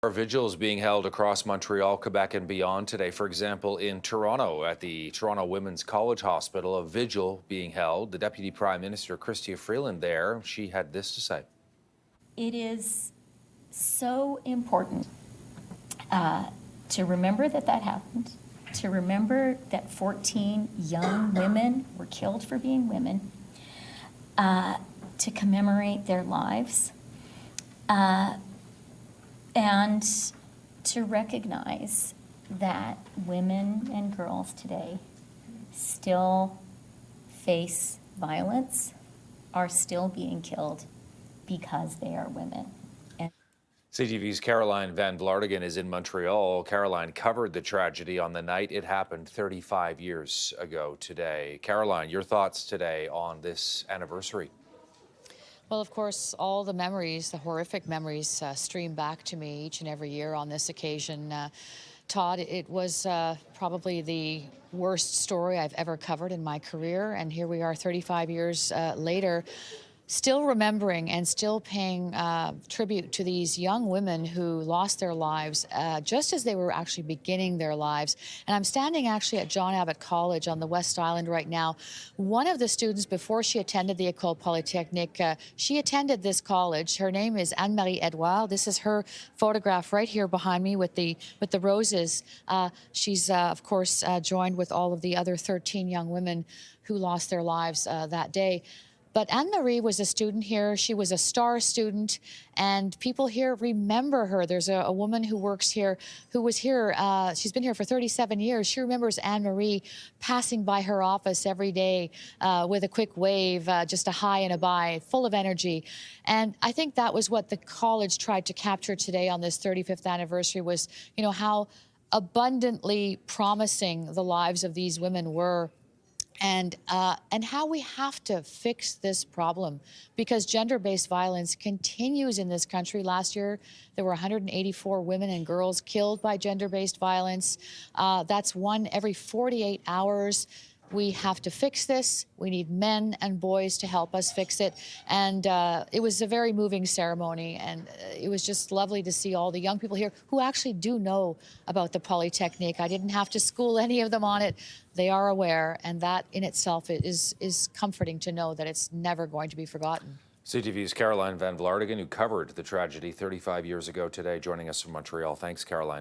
Are vigils being held across Montreal, Quebec, and beyond today? For example, in Toronto, at the Toronto Women's College Hospital, a vigil being held. The Deputy Prime Minister, Chrystia Freeland, there, she had this to say. It is so important to remember that happened, to remember that 14 young women were killed for being women, to commemorate their lives, and to recognize that women and girls today still face violence, are still being killed because they are women. CTV's Caroline Van Vlaardingen is in Montreal. Caroline covered the tragedy on the night it happened 35 years ago today. Caroline, your thoughts today on this anniversary? Well, of course, all the memories, the horrific memories, stream back to me each and every year on this occasion. Todd, it was probably the worst story I've ever covered in my career, and here we are 35 years later, still remembering and still paying tribute to these young women who lost their lives just as they were actually beginning their lives. And I'm standing actually at John Abbott College on the West Island right now. One of the students, before she attended the École Polytechnique, she attended this college. Her name is Anne-Marie Edouard. This is her photograph right here behind me with the roses. She's, of course, joined with all of the other 13 young women who lost their lives that day. But Anne-Marie was a student here. She was a star student, and people here remember her. There's a woman who works here who was here. She's been here for 37 years. She remembers Anne-Marie passing by her office every day with a quick wave, just a hi and a bye, full of energy. And I think that was what the college tried to capture today on this 35th anniversary was, you know, how abundantly promising the lives of these women were. And how we have to fix this problem because gender-based violence continues in this country. Last year, there were 184 women and girls killed by gender-based violence. That's one every 48 hours. We have to fix this. We need men and boys to help us fix it. And it was a very moving ceremony. And it was just lovely to see all the young people here who actually do know about the Polytechnique. I didn't have to school any of them on it. They are aware. And that in itself is comforting to know that it's never going to be forgotten. CTV's Caroline Van Vlaardingen, who covered the tragedy 35 years ago today, joining us from Montreal. Thanks, Caroline.